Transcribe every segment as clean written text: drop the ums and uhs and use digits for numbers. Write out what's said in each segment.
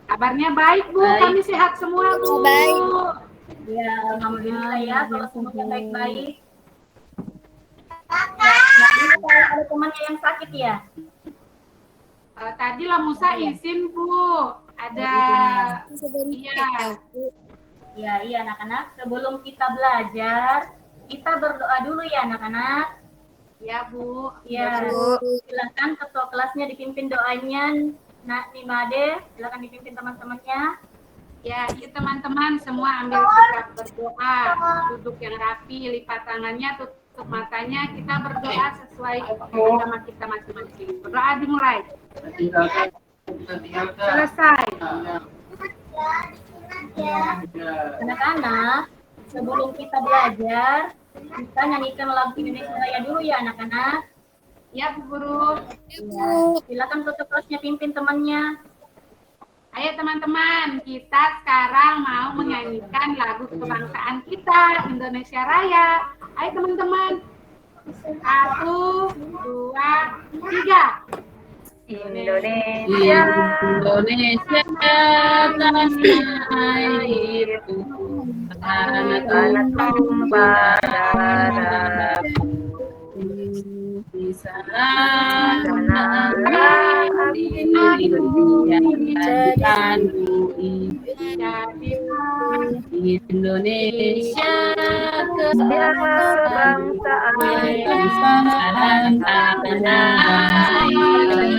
Kabarnya baik, Bu. Baik. Kami sehat semua, Bu. Baik. Ya, alhamdulillah ya kalau semuanya baik-baik. Ya, ini kalau ada temannya yang sakit ya. Tadi lah Musa izin, Bu. Ada Iya. Iya anak-anak. Sebelum kita belajar, kita berdoa dulu ya anak-anak. Ya, Bu. Ya, silakan ketua kelasnya dipimpin doanya. Nak Nimade, silakan dipimpin teman-temannya. Ya, yuk teman-teman semua ambil sikap berdoa. Duduk yang rapi, lipat tangannya, tutup matanya. Kita berdoa sesuai agama kita masing-masing. Berdoa dimulai. Selesai. Anak-anak, sebelum kita belajar, kita nyanyikan lagu Indonesia Raya dulu ya anak-anak. Ya, Bu Guru. Ya, silakan tutup kelasnya pimpin temannya. Ayo teman-teman, kita sekarang mau menyanyikan lagu kebangsaan kita, Indonesia Raya. Ayo teman-teman. 1, 2, 3. Indonesia, Indonesia tanah airku, tanah tumpah darahku, di sana diriku yang jadikanku Indonesia kebangsaan tanah Indonesia.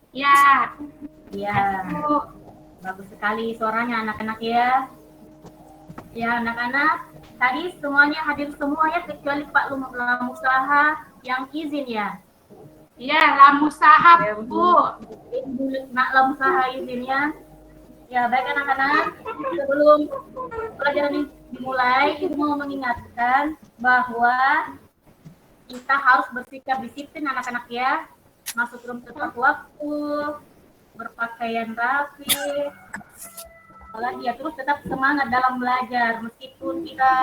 Ya. Ya, bagus sekali suaranya anak-anak ya. Ya anak-anak, tadi semuanya hadir semua ya kecuali Pak Lamusaha yang izin ya. Iya, Lamusaha, Bu. Nak Lamusaha izinnya. Ya baik anak-anak, sebelum pelajaran ini dimulai, Ibu mau mengingatkan bahwa kita harus bersikap disiplin anak-anak ya. Masuk room tepat waktu, berpakaian rapi, apalagi ya terus tetap semangat dalam belajar meskipun kita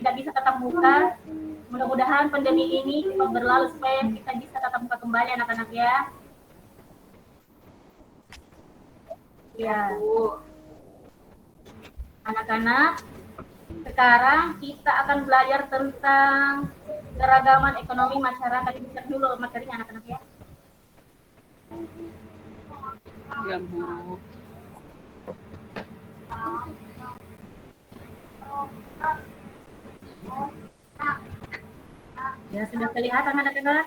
tidak bisa tatap muka. Mudah-mudahan pandemi ini cepat berlalu supaya kita bisa tatap muka kembali anak-anak ya. Ya, anak-anak, sekarang kita akan belajar tentang keragaman ekonomi masyarakat. Bisa dulu materinya anak-anak ya. Ya, Bu. Ya, sudah kelihatan anak-anak?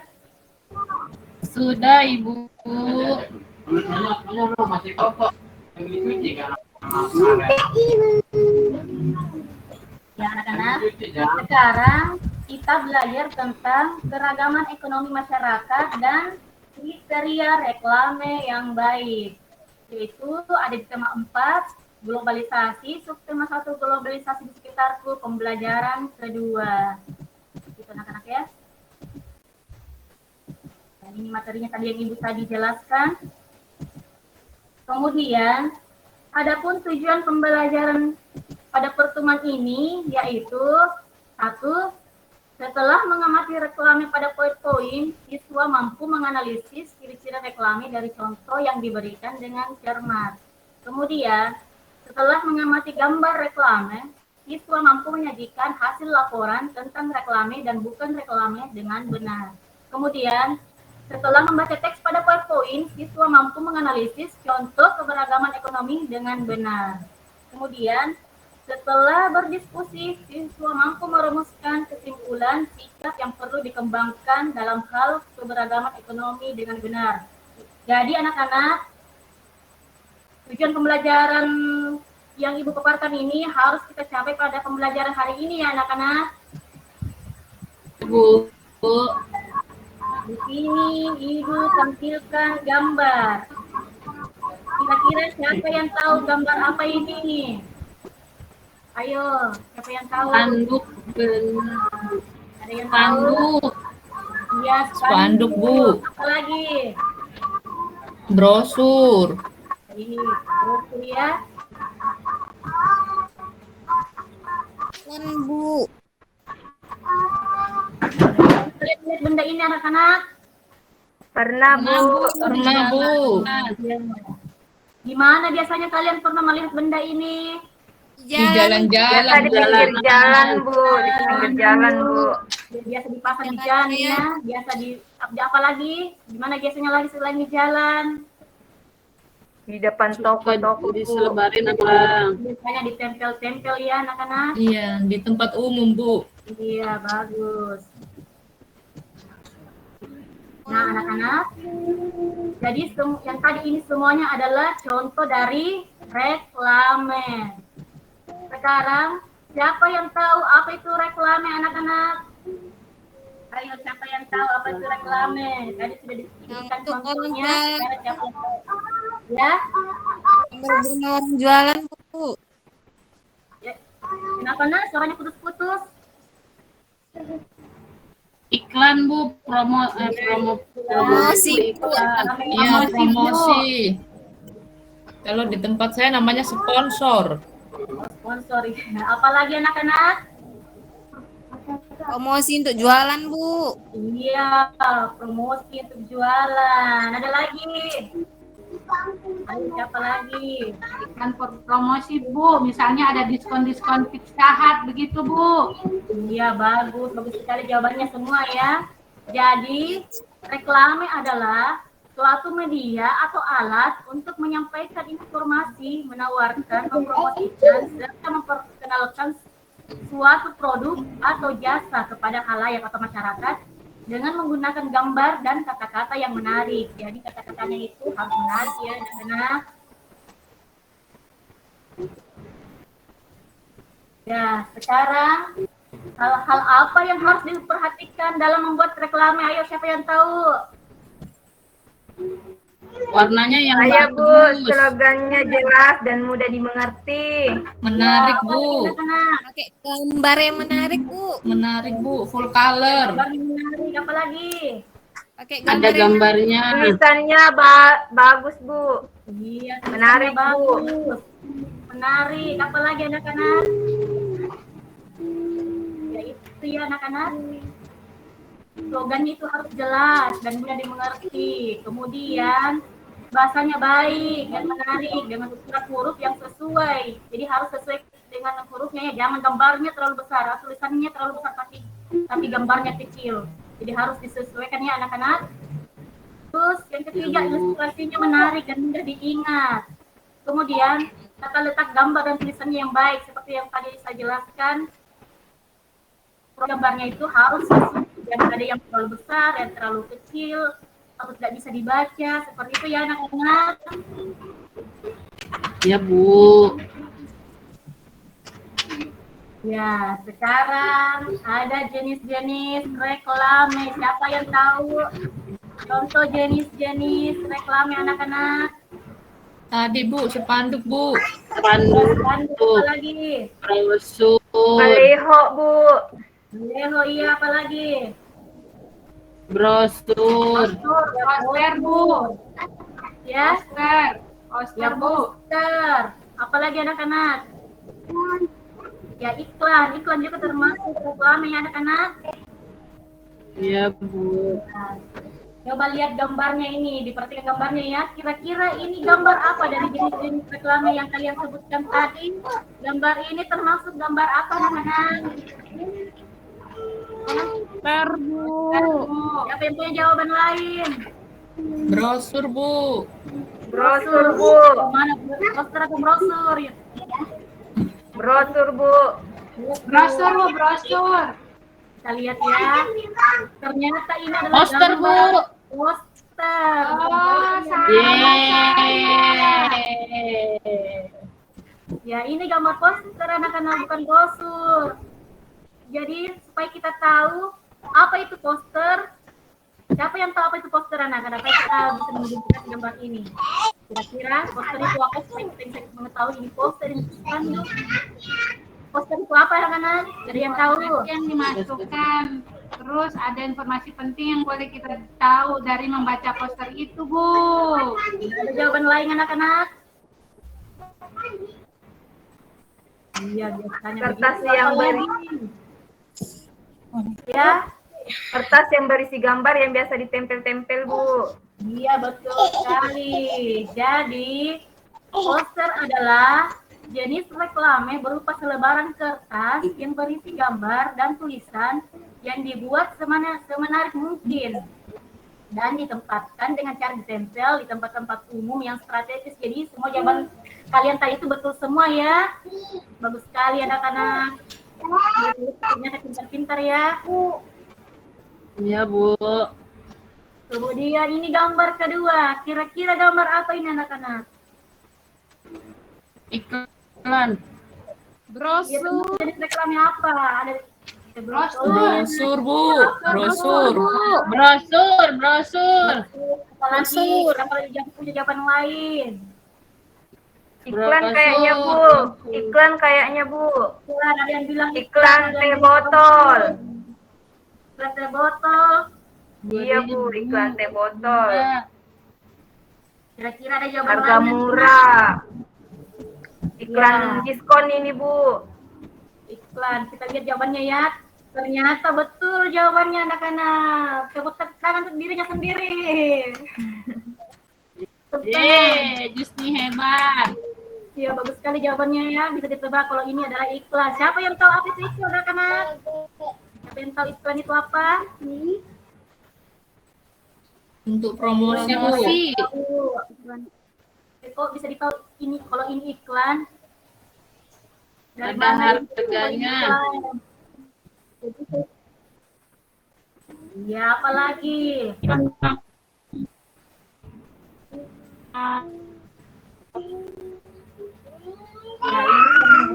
Sudah, Ibu. Ya anak-anak, sekarang kita belajar tentang keragaman ekonomi masyarakat dan kriteria reklame yang baik. Yaitu ada di tema 4, globalisasi, subtema 1, globalisasi di sekitarku, pembelajaran kedua. Gitu anak-anak ya. Dan ini materinya tadi yang Ibu tadi jelaskan. Kemudian, adapun tujuan pembelajaran pada pertemuan ini yaitu 1. Setelah mengamati reklame pada poin-poin, siswa mampu menganalisis ciri-ciri reklame dari contoh yang diberikan dengan cermat. Kemudian, setelah mengamati gambar reklame, siswa mampu menyajikan hasil laporan tentang reklame dan bukan reklame dengan benar. Kemudian, setelah membaca teks pada poin-poin, siswa mampu menganalisis contoh keberagaman ekonomi dengan benar. Kemudian, Setelah berdiskusi, siswa mampu merumuskan kesimpulan sikap yang perlu dikembangkan dalam hal keberagaman ekonomi dengan benar. Jadi anak-anak, tujuan pembelajaran yang Ibu paparkan ini harus kita capai pada pembelajaran hari ini ya anak-anak. Bu. Di sini Ibu tampilkan gambar. Kira-kira siapa yang tahu gambar apa ini? Ayo, siapa yang tahu? Spanduk. Ada yang tahu? Spanduk. Iya, Spanduk, Bu. Apa lagi? Brosur. Ini, brosur ya. Kan Bu. Lihat benda ini anak-anak. Pernah, Bu. Pernah, Bu. Di mana biasanya kalian pernah melihat benda ini? Di jalan-jalan. Biasa di pinggir jalan, Bu. Di pinggir jalan, Bu. Biasa dipasang di jalan ya. Biasa di apa lagi? Di mana biasanya lagi selain di jalan? Di depan toko-toko, Bu. Diselebarin apa? Biasanya ditempel-tempel ya anak-anak. Iya, di tempat umum, Bu. Iya, bagus. Nah, anak-anak, jadi yang tadi ini semuanya adalah contoh dari reklame. Sekarang, siapa yang tahu apa itu reklame, anak-anak? Ayo, siapa yang tahu apa itu reklame? Tadi sudah disebutkan Untuk contohnya. orang Sekarang siapa yang tahu? Ya, Bener-bener orang jualan Bu. ya. Kenapa, Nak? Suaranya putus-putus. Iklan Bu, Promosi. Iya, promosi. Kalau di tempat saya namanya sponsor. Sponsor. Apalagi anak-anak? Promosi untuk jualan Bu. Iya, promosi untuk jualan. Ada lagi? Ayo, siapa lagi? Iklan promosi Bu, misalnya ada diskon-diskon Pizza Hut begitu Bu. Iya, bagus sekali jawabannya semua ya. Jadi, reklame adalah suatu media atau alat untuk menyampaikan informasi, menawarkan, mempromosikan, serta memperkenalkan suatu produk atau jasa kepada khalayak atau masyarakat dengan menggunakan gambar dan kata-kata yang menarik. Jadi kata-katanya itu harus menarik ya anak-anak. Ya, sekarang hal-hal apa yang harus diperhatikan dalam membuat reklame? Ayo, siapa yang tahu? warnanya yang Saya, Bu, bagus. slogannya jelas dan mudah dimengerti. Menarik, Ya, Bu. anak-anak. Pakai gambar yang menarik Bu. Menarik, Bu. Full color. Gambar yang menarik, apa lagi? Pakai Ada gambar yang gambarnya. Tulisannya bagus, Bu. Iya, Menarik, Bu. bagus. Menarik, apa lagi anak-anak? Ya itu ya anak-anak. Slogannya itu harus jelas dan mudah dimengerti. Kemudian bahasanya baik dan menarik dengan ukuran huruf yang sesuai. Jadi harus sesuai dengan hurufnya ya. Jangan gambarnya terlalu besar, tulisannya terlalu besar tapi gambarnya kecil. Jadi harus disesuaikan ya anak-anak. Terus yang ketiga, ilustrasinya menarik dan mudah diingat. Kemudian tata letak gambar dan tulisannya yang baik seperti yang tadi saya jelaskan. Gambarnya itu harus sesuai, jangan ada yang terlalu besar, yang terlalu kecil, atau tidak bisa dibaca, seperti itu ya anak-anak. Ya Bu. Ya, sekarang ada jenis-jenis reklame. Siapa yang tahu contoh jenis-jenis reklame anak-anak? Tadi, Bu, spanduk, Bu. Spanduk. Apa lagi? Brosur. Baleho, Bu. Leho, iya, apa lagi? Brosur. Poster Bu, Ya, poster, ya poster Bu. poster. Apa lagi anak-anak? Ya iklan juga termasuk reklame ya anak-anak. Ya Bu. Nah, coba lihat gambarnya ini, diperhatikan gambarnya ya. Kira-kira ini gambar apa dari jenis-jenis reklame yang kalian sebutkan tadi? Gambar ini termasuk gambar apa anak-anak? Bu. Siapa yang punya jawaban lain? Brosur, Bu. Brosur, Bu. Mana poster atau brosur? Brosur, Bu. Brosur, Bu, brosur. Kita lihat ya. Ternyata ini adalah Poster, Bu. gambar poster. Oh, sama. Yeay. Ya, ini gambar poster anak-anak, bukan brosur. Jadi supaya kita tahu apa itu poster. Siapa yang tahu apa itu poster anak-anak? Supaya kita bisa menunjukkan gambar ini. Kira-kira poster itu apa? Supaya kita bisa mengetahui ini poster ini spanduk. Poster itu apa anak-anak? Jadi yang tahu. Yang dimasukkan. Terus ada informasi penting yang boleh kita tahu dari membaca poster itu, Bu. Ada jawaban lain anak-anak? Iya, biasanya Kertas begitu. yang Apa beri- lagi? Ya, Kertas yang berisi gambar yang biasa ditempel-tempel, Bu. iya betul sekali. Jadi, poster adalah jenis reklame berupa selebaran kertas yang berisi gambar dan tulisan yang dibuat semenarik mungkin dan ditempatkan dengan cara ditempel di tempat-tempat umum yang strategis. Jadi semua jawaban kalian tadi itu betul semua ya. Bagus sekali anak-anak. Ternyata pintar-pintar ya. Iya, Bu. Kemudian ini gambar kedua. Kira-kira gambar apa ini anak-anak? Iklan. Ya, jenis reklamnya apa? Ada Brosur, Bu. Brosur. Brosur, brosur. Apalagi yang punya jawaban lain. Iklan Brosur. kayaknya, Bu. Iklan kayaknya, Bu. Iklan, ada yang bilang Iklan teh botol. Iklan teh botol. Iya, Bu. Iklan teh botol. Kira-kira ada jawaban Harga lain? murah. Iklan Ya. diskon ini, Bu. Iklan. Kita lihat jawabannya ya. Ternyata betul jawabannya anak-anak. Tepuk tangan untuk dirinya sendiri. Tepuk tangan. Yeay, Jusni hebat. Iya, bagus sekali jawabannya ya. Bisa ditebak kalau ini adalah iklan. Siapa yang tahu apa itu iklan, anak-anak? Siapa yang tahu iklan itu apa? Untuk promosi, Bu. Promosi. Iklan. Kok bisa ditahu ini kalau ini iklan? Dari Ada mana itu harganya. iklan? Iya, apa lagi? Ya, ini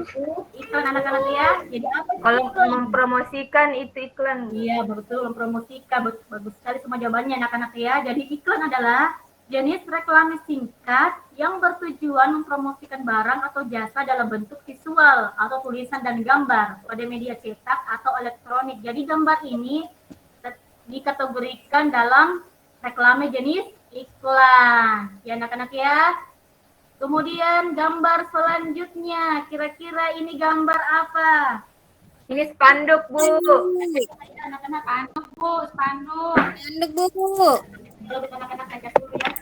iklan anak-anak ya. Jadi apa itu Kalau iklan? mempromosikan itu iklan. Iya, betul, mempromosikan. Bagus sekali semua jawabannya anak-anak ya. Jadi iklan adalah jenis reklame singkat yang bertujuan mempromosikan barang atau jasa dalam bentuk visual atau tulisan dan gambar pada media cetak atau elektronik. Jadi gambar ini dikategorikan dalam reklame jenis iklan. Ya anak-anak ya. Kemudian gambar selanjutnya, kira-kira ini gambar apa? Ini spanduk, Bu. Anak-anak, Spanduk, Bu, spanduk. Spanduk, Bu. kalau kita anak-anak aja dulu ya.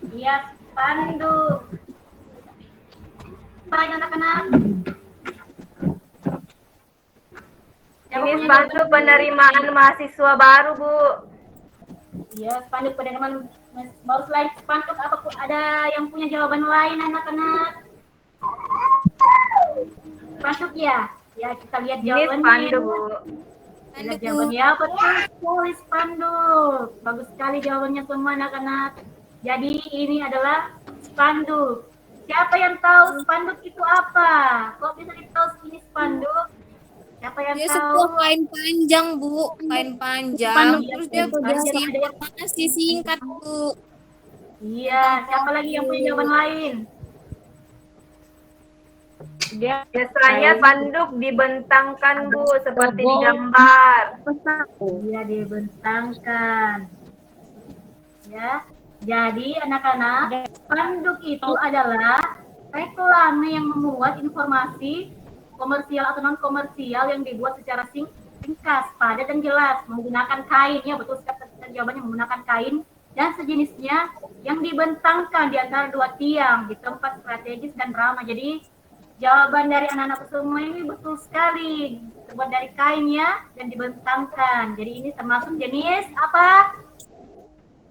Iya, spanduk. Baik anak-anak. Ini spanduk penerimaan mahasiswa baru, Bu. Iya, spanduk penerimaan baru. Selain spanduk apa ada yang punya jawaban lain anak-anak? Spanduk ya? Ya, kita lihat Ini jawabannya. spanduk, Bu. Lihat jawabannya apa tuh? Tulis spanduk. Bagus sekali jawabannya semua anak-anak. Jadi ini adalah spanduk. Siapa yang tahu spanduk itu apa? Kok bisa ditahu ini spanduk? Siapa yang Dia tahu? sebuah kain panjang, Bu. Kain panjang. Spanduk Terus dia itu kasih ada yang- informasi singkat, Bu. Iya, siapa lagi yang punya jawaban lain? Biasanya spanduk dibentangkan, Bu, seperti di gambar. Iya, dibentangkan. Ya. Jadi anak-anak, spanduk itu adalah reklame yang memuat informasi komersial atau non komersial yang dibuat secara ringkas, padat dan jelas menggunakan kain. Ya, betul sekali jawabannya, menggunakan kain dan sejenisnya yang dibentangkan di antara dua tiang di tempat strategis dan ramah. Jadi jawaban dari anak-anak semua ini betul sekali, terbuat dari kain ya dan dibentangkan. Jadi ini termasuk jenis apa?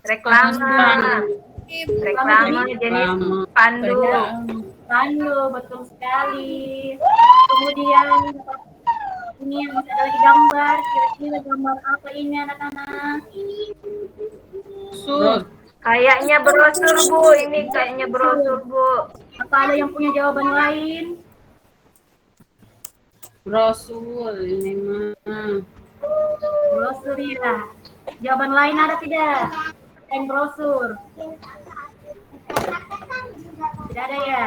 Reklame. Reklame jenis spanduk. Pandu, betul sekali. Kemudian ini yang masih ada lagi gambar. Kira-kira gambar apa ini anak-anak? Brosur. Kayaknya brosur, Bu. Ini kayaknya brosur, Bu. Apa ada yang punya jawaban lain? Brosur ini mah. Brosur ya. Jawaban lain ada tidak? Selain brosur. Tidak ada ya?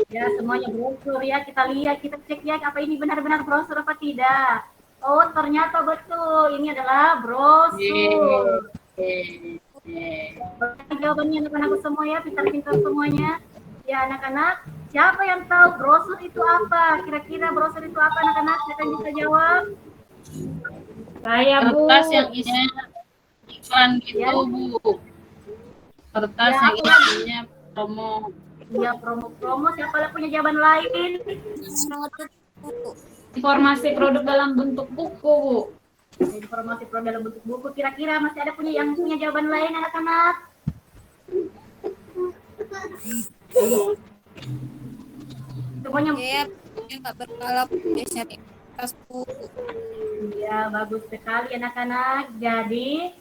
Ya, semuanya brosur ya. Kita lihat, kita cek ya apa ini benar-benar brosur apa tidak. Oh, ternyata betul. Ini adalah brosur. Jawabannya anak-anak semua ya, pintar-pintar semuanya. Ya, anak-anak, siapa yang tahu brosur itu apa? Kira-kira brosur itu apa anak-anak? Siapa yang bisa jawab? Saya, Bu. Kertas yang isinya iklan gitu, Ya. Bu. Kertas Ya, yang apa lagi? isinya promo. Ya, promo-promo. Siapa yang punya jawaban lain? Bu. Informasi produk dalam bentuk buku, Bu. Informasi pro dalam bentuk buku. Kira-kira masih ada yang punya jawaban lain anak-anak? Semuanya Ya, nggak berkala biasanya di kertas Bu. ya, bagus sekali anak-anak. Jadi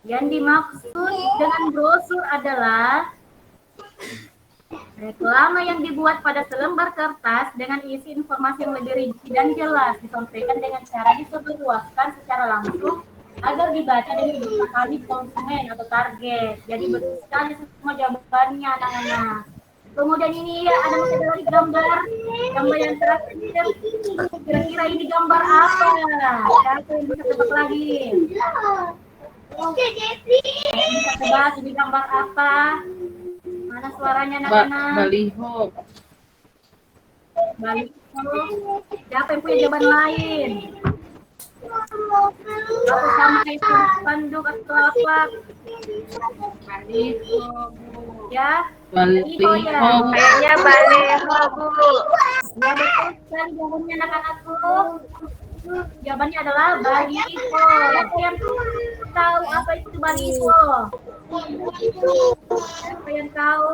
yang dimaksud dengan brosur adalah reklame yang dibuat pada selembar kertas dengan isi informasi yang lebih rinci dan jelas disampaikan dengan cara disebarluaskan secara langsung agar dibaca dan dipahami konsumen atau target. Jadi betul sekali semua jawabannya anak-anak. Kemudian ini ya ada masih ada lagi gambar yang terakhir. Kira-kira ini gambar apa? Siapa yang bisa tebak lagi? Bisa tebak ini gambar apa? Mana suaranya anak-anak? Baliho. Balik. Siapa yang punya jawaban lain? Atau sama itu panduk atau apa? Baliho, Bu. Ya, Baliho. ya. Kayaknya baliho, Bu. Ya betul sekali jawabannya anak-anakku. Jawabannya adalah baliho. Siapa yang tahu apa itu baliho? Siapa yang tahu?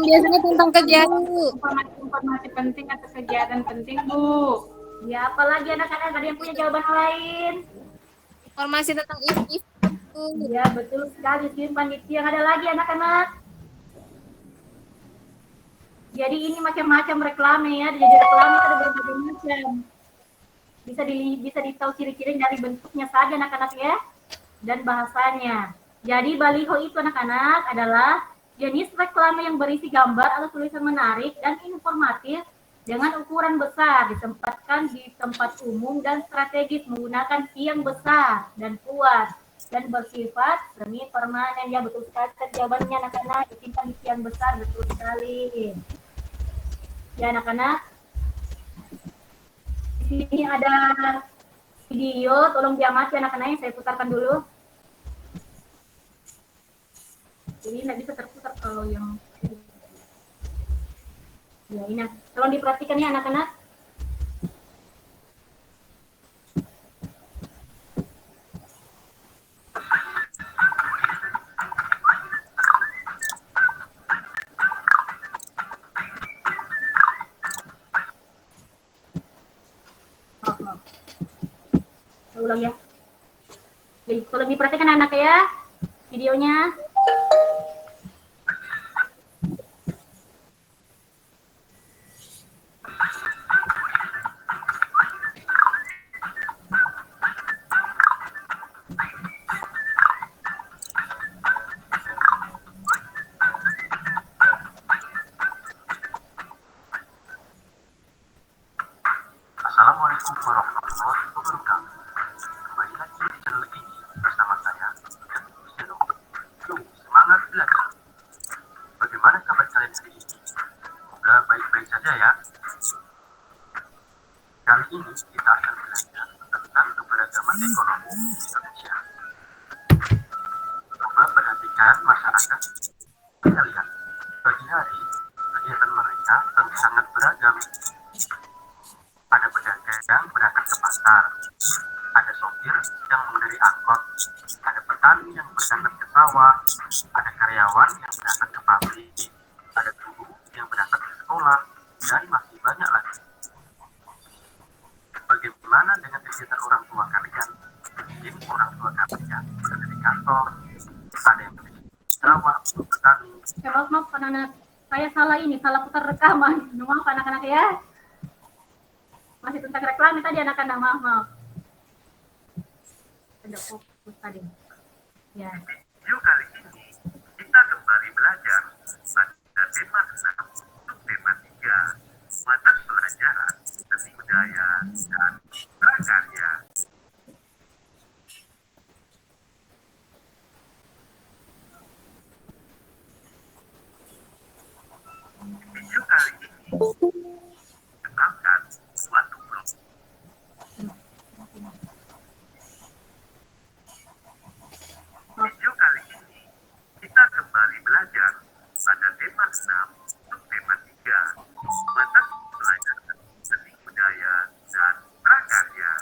Biasanya tentang kegiatan Bu. Informasi penting atau kegiatan penting, Bu. Ya, apalagi anak-anak ada yang punya jawaban lain? Informasi tentang event Bu. Ya, betul sekali. Simpan di tiang. Ada lagi anak-anak? Jadi ini macam-macam reklame ya. Jadi reklame ada berbagai macam. Bisa ditahu ciri-ciri dari bentuknya saja anak-anak ya. Dan bahasanya. Jadi baliho itu anak-anak adalah jenis reklame yang berisi gambar atau tulisan menarik dan informatif dengan ukuran besar, ditempatkan di tempat umum dan strategis menggunakan tiang besar dan kuat dan bersifat semi permanen. Ya betul sekali jawabannya anak-anak, disimpan di tiang besar, betul sekali. Ya anak-anak, di sini ada video, tolong diamati anak-anak, saya putarkan dulu. Jadi nggak bisa terputar kalau yang ya ini, tolong diperhatikan ya anak-anak. Saya ulang ya. Jadi tolong diperhatikan anak ya videonya. Assalamualaikum warahmatullahi wabarakatuh. Kembali lagi di channel ini bersama saya, Yusuf. Yuk, semangat belajar. Bagaimana kabar kalian hari ini? Semoga baik-baik saja ya. Kali ini kita akan belajar tentang keberagaman ekonomi di Indonesia. Coba perhatikan masyarakat. Kita lihat, pagi hari kegiatan mereka tentu sangat beragam. Ada pedagang yang berangkat ke pasar, ada sopir yang mengendari angkot, ada petani yang berangkat ke sawah, ada karyawan yang berangkat Tapi ada guru yang berangkat ke sekolah dan masih banyak lagi. Bagaimana dengan kegiatan orang tua kalian? Mungkin orang tua kalian berada di kantor, ada yang bekerja di sawah, petani. Maaf anak-anak, saya salah putar rekaman. Maaf anak-anak ya. Masih tentang reklame tadi anak-anak, maaf. Ada fokus tadi. Ya. Video kali ini kita kembali belajar pada tema 6 untuk tema 3 mata pelajaran seni budaya dan prakarya. Video kali ini kenalkan suatu blok. Video kali ini kita kembali belajar pada tema 6 untuk tema 3 mata pelajaran seni budaya dan prakarya.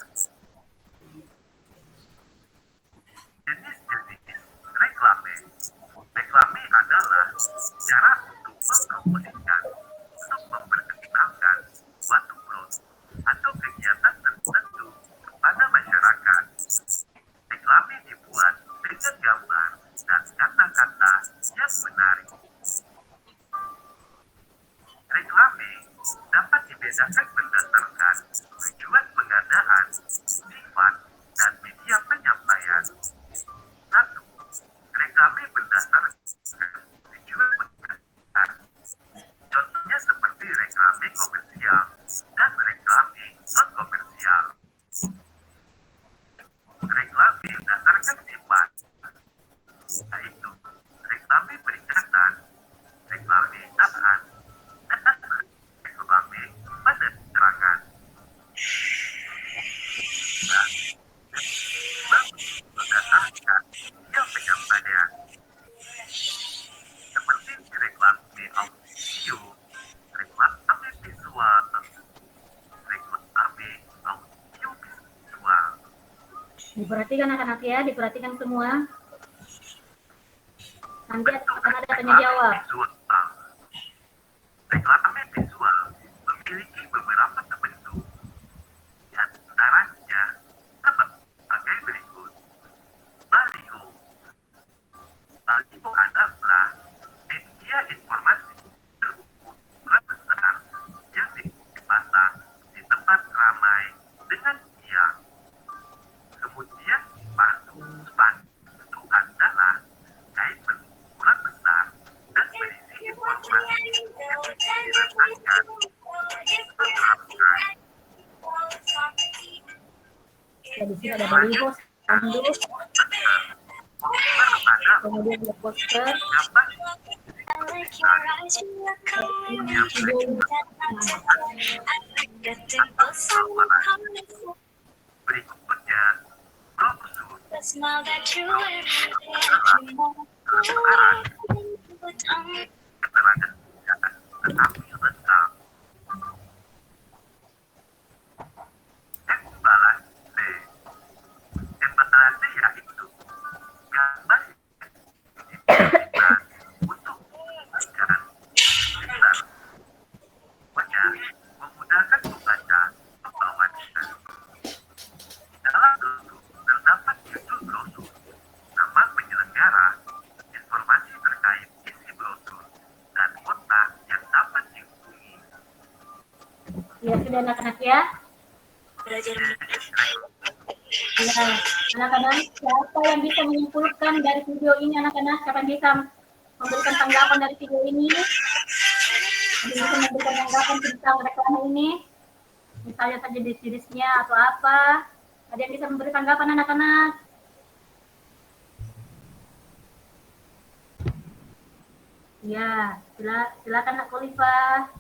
Jenis-jenis reklame. Reklame adalah cara untuk mempromosikan, untuk memperkenalkan suatu produk atau kegiatan tertentu kepada masyarakat. Reklame dibuat dengan gambar dan kata-kata yang menarik. Reklame dapat dibedakan berdasarkan tujuan pengadaan, sifat, dan media penyampaian. 1. Reklame berdasarkan tujuan pengadaan. Contohnya seperti reklame komersial dan reklame non-komersial. Reklame berdasarkan sifat, yaitu reklame peringatan, reklame tahan, dan reklame penerangan. Berdasarkan media penyampaian, seperti reklame audio, reklame visual, reklame audio visual. Diperhatikan anak-anak ya, diperhatikan semua. Nanti akan ada tanya jawab. Visual. Reklame visual memiliki beberapa bentuk. Di antaranya sebagai berikut. Baliho. Baliho adalah media informasi berukuran besar yang dipasang di tempat ramai dengan siang. Kemudian spanduk adalah kain berukuran besar dan berisi informasi yang dirasakan menerapkan. Ya, di sini ada baliho, spanduk, Poster pada kemudian ada poster. gambar berikutnya brosur keterangan singkat tetapi lengkap. Emballase. Emballase yaitu gambar untuk memberikan sekitar pokoknya memudahkan pembaca membawanya. Di dalam brosur terdapat judul brosur, nama penyelenggara, informasi terkait isi brosur, dan kota yang dapat dihubungi. Ya, sudah anak-anak ya. Ya, anak-anak, siapa yang bisa menyimpulkan dari video ini anak-anak? Siapa yang bisa memberikan tanggapan dari video ini? Ada yang bisa memberikan tanggapan tentang reklame ini? Misalnya saja di series-nya atau apa? Ada yang bisa memberi tanggapan anak-anak? Ya, silakan Nak Khalifah.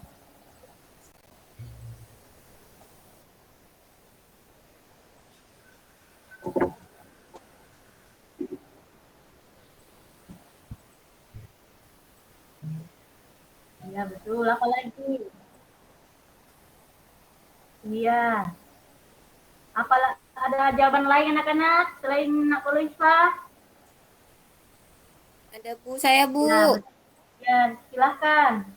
Ya, betul. Apa lagi? Iya. Ada jawaban lain anak-anak selain Nak Khalifah? Ada Bu, saya Bu. Nah, Ya, silahkan.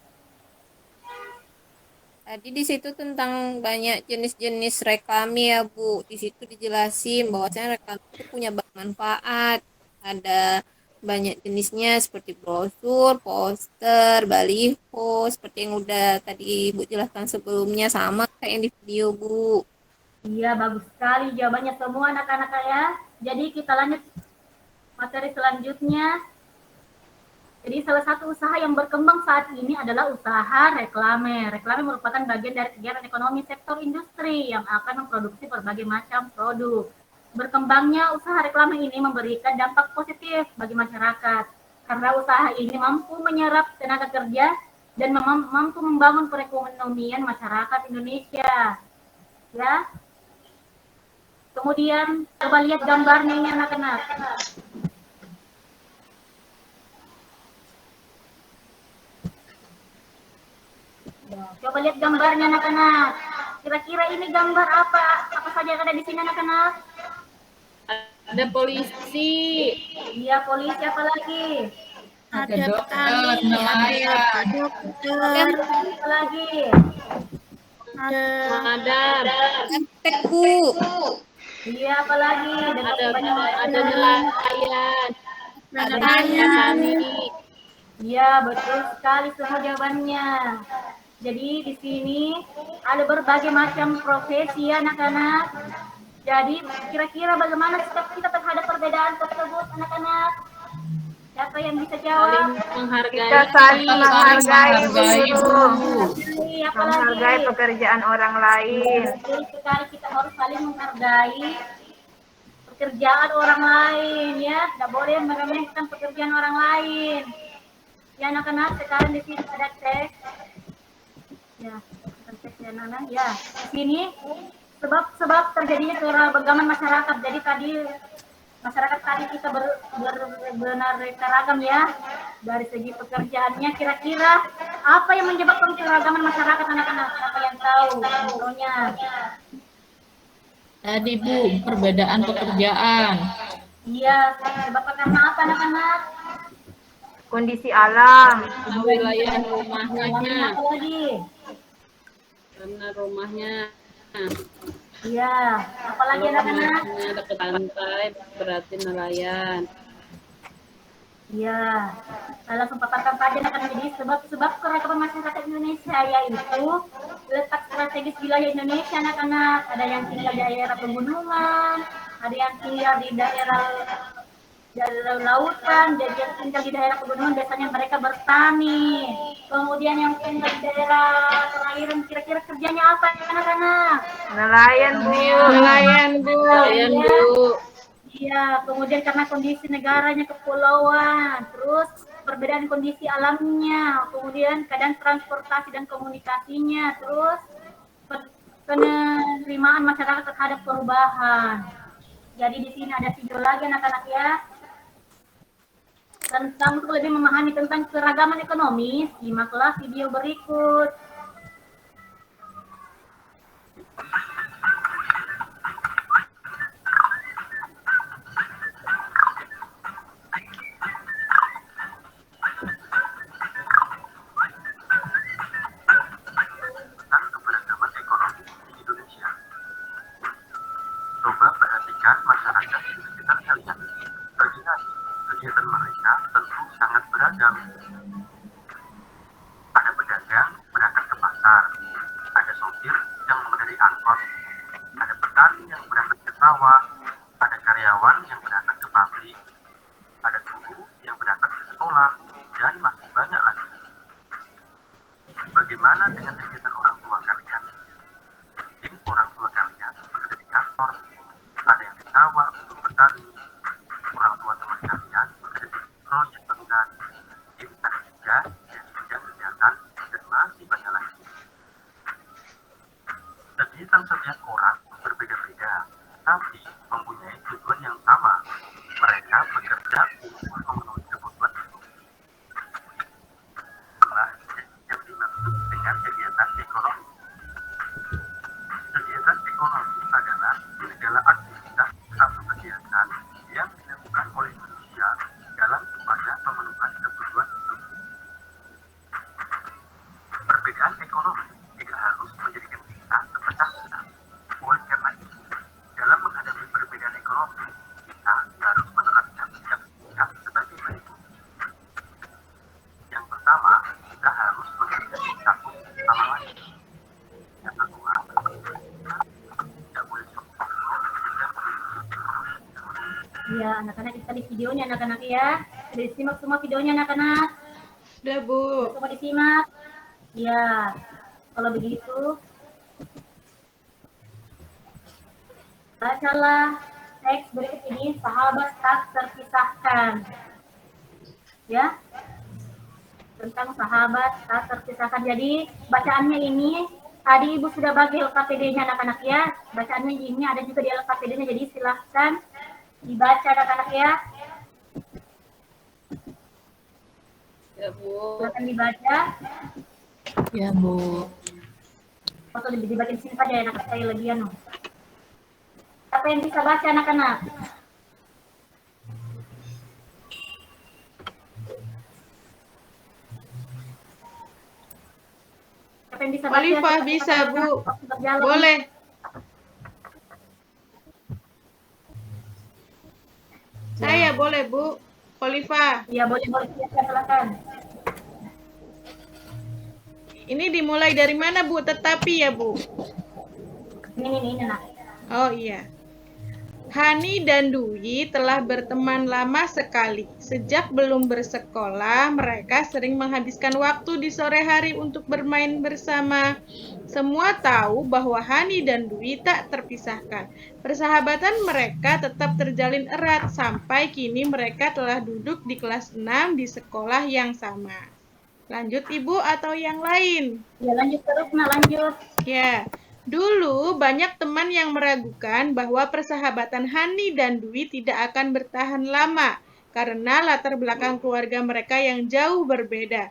Tadi di situ tentang banyak jenis-jenis reklame ya Bu. Di situ dijelasin bahwasanya reklame itu punya banyak manfaat. Ada banyak jenisnya seperti brosur, poster, baliho, seperti yang udah tadi Bu jelaskan sebelumnya sama kayak yang di video Bu. Iya, bagus sekali jawabannya semua anak-anak ya. Jadi kita lanjut materi selanjutnya. Jadi salah satu usaha yang berkembang saat ini adalah usaha reklame. Reklame merupakan bagian dari kegiatan ekonomi sektor industri yang akan memproduksi berbagai macam produk. Berkembangnya usaha reklame ini memberikan dampak positif bagi masyarakat karena usaha ini mampu menyerap tenaga kerja dan mampu membangun perekonomian masyarakat Indonesia. Ya. Kemudian coba lihat gambarnya ini anak-anak. Coba lihat gambarnya anak-anak. Kira-kira ini gambar apa? Apa saja yang ada di sini anak-anak? Ada polisi, Iya, polisi apa lagi? Ada dokter, petani, nelayan, dokter, Apa lagi? pemadam, arsitek Bu. Iya, apa lagi? Dan ada banyak nelayan, ada petani. Iya, betul sekali semua jawabannya. Jadi di sini ada berbagai macam profesi ya anak-anak. Jadi kira-kira bagaimana sikap kita terhadap perbedaan tersebut anak-anak? Siapa yang bisa Saling jawab? menghargai, Kita saling menghargai, menghargai, Bu. Bu. Apa Menghargai lagi? pekerjaan orang lain. Betul sekali, kita harus saling menghargai pekerjaan orang lain ya. Tidak boleh meremehkan pekerjaan orang lain. Ya anak-anak, sekarang di sini ada teks. Ya, teks ya anak-anak. Ya, di sini sebab terjadinya keragaman masyarakat. Jadi tadi masyarakat tadi kita beraneka ragam ya dari segi pekerjaannya. Kira-kira apa yang menyebabkan keragaman masyarakat anak-anak? Siapa yang tahu? Contohnya. Tadi Bu, perbedaan pekerjaan. Iya, sebabkan karena apa anak-anak? Kondisi alam. Wilayah rumahnya, Apa lagi? karena rumahnya, Iya, apa lagi anak-anak? rumahnya dekat pantai, berarti nelayan. Iya, langsung paparkan saja akan jadi sebab keragaman masyarakat Indonesia yaitu letak strategis wilayah Indonesia anak-anak. Ada yang tinggal di daerah pegunungan, ada yang tinggal di daerah lautan, jadi yang tinggal di daerah pegunungan biasanya mereka bertani. Kemudian yang tinggal di daerah perairan kira-kira kerjanya apa anak-anak? Nelayan, Bu. Nelayan, Bu. Nelayan, Bu. Iya, kemudian karena kondisi negaranya kepulauan, terus perbedaan kondisi alamnya, kemudian keadaan transportasi dan komunikasinya, terus penerimaan masyarakat terhadap perubahan. Jadi di sini ada video lagi anak-anak ya, tentang untuk lebih memahami tentang keragaman ekonomi, simaklah video berikut. Tentang keberagaman ekonomi di Indonesia. Coba perhatikan masyarakat di sekitar kalian. Bagi kegiatan mereka tentu sangat beragam. Ada pedagang berangkat ke pasar, ada sopir yang mengendarai angkot, ada petani yang berangkat ke sawah, ada karyawan yang berangkat ke pabrik, ada guru yang berangkat ke sekolah, dan masih banyak lagi. Bagaimana dengan kegiatan orang tua kalian? Mungkin orang tua kalian bekerja di kantor, ada yang di sawah untuk bertani, orang tua teman kalian bekerja di proyek bangunan, insan juga yang bidang kesehatan, dan masih banyak lagi. Kegiatan setiap orang berbeda-beda, tapi mempunyai tujuan yang sama. Mereka bekerja untuk memenuhi kebutuhan hidup. Itulah yang dimaksud dengan kegiatan ekonomi. Kegiatan ekonomi adalah segala aktivitas atau kegiatan yang dilakukan oleh manusia dalam upaya pemenuhan kebutuhan hidup. Iya, anak-anak kita di videonya anak-anak ya. Sudah disimak semua videonya anak-anak. Sudah, Bu. Semua disimak. Iya. Kalau begitu, bacalah teks berikut ini, sahabat tak terpisahkan. Ya. Tentang sahabat tak terpisahkan. Jadi, bacaannya ini tadi Ibu sudah bagi LKPD-nya anak-anak ya. Bacaannya ini ada juga di LKPD-nya. Jadi, silahkan dibaca anak-anak ya. Ya, Bu. Silahkan dibaca. Ya, Bu. Atau lebih dibacain sini saja ya, anak saya lagi anu. Siapa yang bisa baca anak-anak? Siapa yang bisa baca? Olivia bisa, Bu. Berjalan. Boleh. Saya boleh, Bu. Olivia. Iya, boleh silakan. Ini dimulai dari mana, Bu? Tetapi ya, Bu. Ini nah. Oh iya. Hani dan Dwi telah berteman lama sekali. Sejak belum bersekolah, mereka sering menghabiskan waktu di sore hari untuk bermain bersama. Semua tahu bahwa Hani dan Dwi tak terpisahkan. Persahabatan mereka tetap terjalin erat sampai kini mereka telah duduk di kelas 6 di sekolah yang sama. Lanjut, Ibu, atau yang lain? Ya, lanjut terus, nah lanjut. Ya, dulu banyak teman yang meragukan bahwa persahabatan Hani dan Dwi tidak akan bertahan lama karena latar belakang keluarga mereka yang jauh berbeda.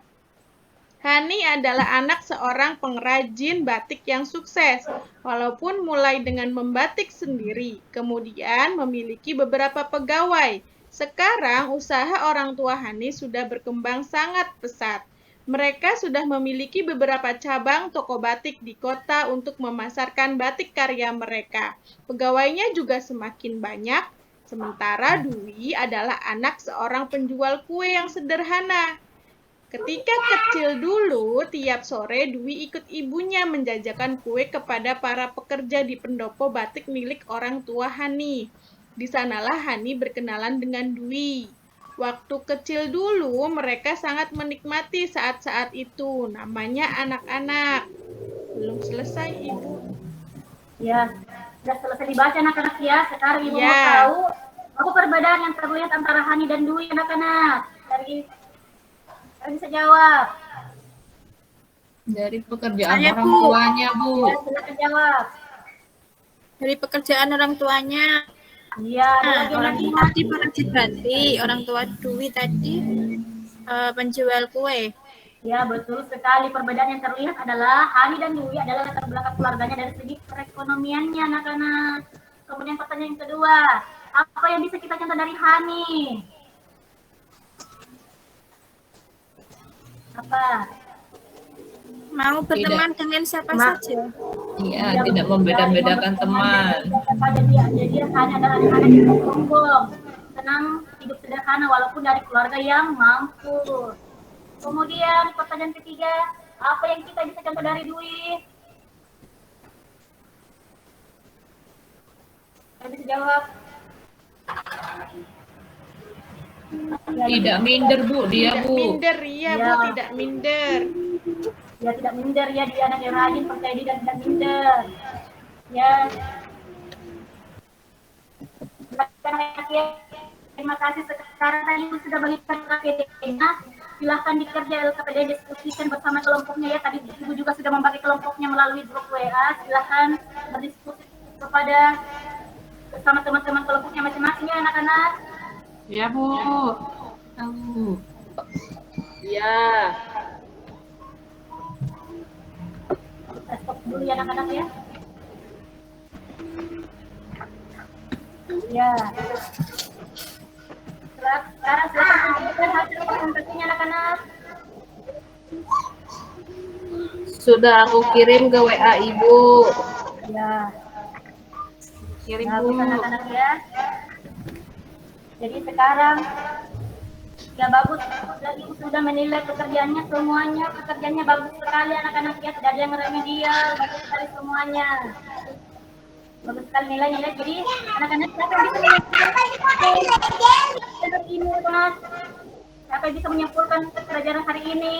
Hani adalah anak seorang pengrajin batik yang sukses, walaupun mulai dengan membatik sendiri, kemudian memiliki beberapa pegawai. Sekarang usaha orang tua Hani sudah berkembang sangat pesat. Mereka sudah memiliki beberapa cabang toko batik di kota untuk memasarkan batik karya mereka. Pegawainya juga semakin banyak, sementara Dwi adalah anak seorang penjual kue yang sederhana. Ketika kecil dulu, tiap sore Dwi ikut ibunya menjajakan kue kepada para pekerja di pendopo batik milik orang tua Hani. Di sanalah Hani berkenalan dengan Dwi. Waktu kecil dulu, mereka sangat menikmati saat-saat itu. Namanya anak-anak. Belum selesai, Ibu. Ya, sudah selesai dibaca anak-anak ya. Sekarang Ibu Ya. mau tahu apa perbedaan yang terlihat antara Hani dan Dwi anak-anak? Kalian bisa jawab. Dari pekerjaan Saya, orang Bu. tuanya, Bu. Ya, silakan jawab. Dari pekerjaan orang tuanya. Iya, ada Nah, lagi orang lagi. tua tadi pengrajin batik, orang tua Dwi tadi penjual kue. Ya, betul sekali. Perbedaan yang terlihat adalah Hani dan Dwi adalah latar belakang keluarganya dari segi perekonomiannya, anak-anak. Kemudian pertanyaan yang kedua, apa yang bisa kita contoh dari Hani? Apa? Mau berteman dengan siapa saja. Iya, tidak membeda-bedakan teman. Dia hanya adalah anak-anak yang sombong, senang hidup sederhana walaupun dari keluarga yang mampu. Kemudian pertanyaan ketiga, apa yang kita bisa contoh dari Dwi? Saya bisa jawab. Tidak minder, Bu, dia, Tidak Bu. minder, iya, Bu. Ya. Tidak minder. Dia tidak minder ya, dia anak yang rajin, percaya diri dan tidak minder. Ya. Terima kasih sekarang tadi sudah bagikan LKPD-nya. Silahkan dikerja LKPD diskusikan bersama kelompoknya ya. Tadi Ibu juga sudah membagi kelompoknya melalui grup WA. Silahkan berdiskusi bersama teman-teman kelompoknya masing-masing ya anak-anak. Ya, Bu. Ya. Kita stop dulu ya anak-anak ya. Ya. Sekarang silakan tunjukkan hasil presentasinya anak-anak. Sudah aku kirim ke WA Ibu. Ya. Kirim, Bagus Bu. anak-anak ya. Jadi sekarang ya bagus, lagi sudah menilai pekerjaannya semuanya, pekerjaannya bagus sekali anak-anak ya, tidak ada yang remedial, bagus sekali semuanya. Bagus sekali nilainya ya. Jadi anak-anak siapa yang bisa menyimpulkan ini, Mas? Siapa yang bisa menyimpulkan pelajaran hari ini?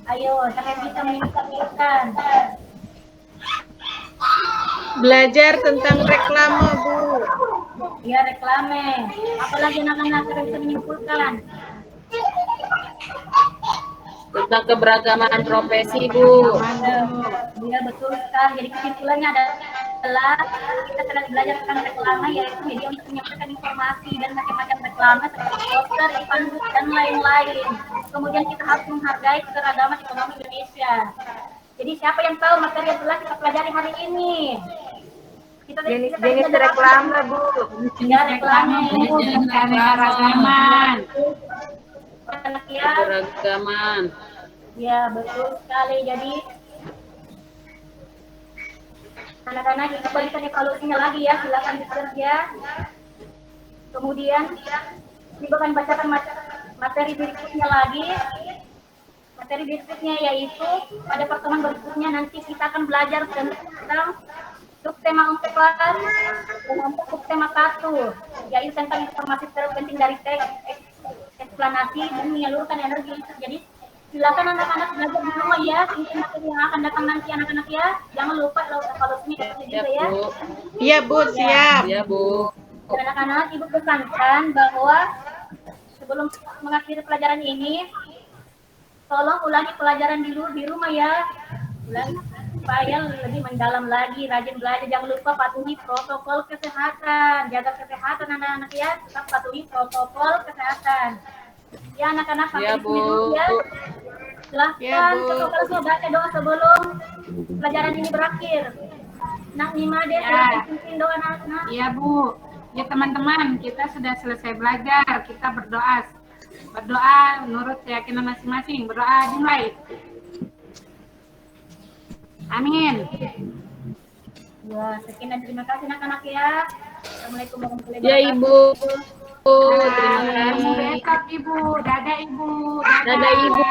Ayo, siapa yang bisa menyimpulkan? Belajar tentang reklame, Bu. Ya, reklame. Apalagi anak-anak siapa yang bisa menyimpulkan? Tentang keberagaman profesi, Bu. Ya, betul sekali. Jadi kesimpulannya adalah kita telah belajar tentang reklame, yaitu media untuk menyampaikan informasi dan macam-macam reklame seperti poster, iklan, dan lain-lain. Kemudian kita harus menghargai keragaman ekonomi Indonesia. Jadi siapa yang tahu materi yang telah kita pelajari hari ini? Jenis-jenis reklame, Bu. Ya, reklame. Keragaman. Ya, Keberagaman. ya, betul sekali. Jadi anak-anak kita berikan evaluasinya lagi ya, silakan bekerja. Kemudian Ibu akan bacakan materi berikutnya lagi. Materi berikutnya yaitu pada pertemuan berikutnya nanti kita akan belajar tentang subtema 4 dan subtema 1, yaitu tentang informasi terpenting dari teks, eksplanasi dan menyalurkan energi. Jadi silakan anak-anak belajar di rumah ya, ini materi yang akan datang nanti anak-anak ya. Jangan lupa evaluasinya juga ya. Iya, Bu, siap. Ya, Bu. Dan anak-anak, Ibu pesankan bahwa sebelum mengakhiri pelajaran ini, tolong ulangi pelajaran di rumah ya. Ulangi supaya lebih mendalam lagi, rajin belajar. Jangan lupa patuhi protokol kesehatan. Jaga kesehatan anak-anak ya, tetap patuhi protokol kesehatan. Ya anak-anak, sampai di sini dulu ya. Silahkan ketua kelas baca doa sebelum pelajaran ini berakhir. Nak Nimade, pimpin doa anak-anak. Iya, Bu. Ya, teman-teman, kita sudah selesai belajar. Kita berdoa. Berdoa menurut keyakinan masing-masing. Berdoa dimulai. Amin. Ya, sekian dan terima kasih anak-anak ya. Assalamualaikum warahmatullahi Ya, wabarakatuh. Ibu. Terima Terima kasih. kasih, Ibu. Dadah, Ibu. Dadah, Ibu.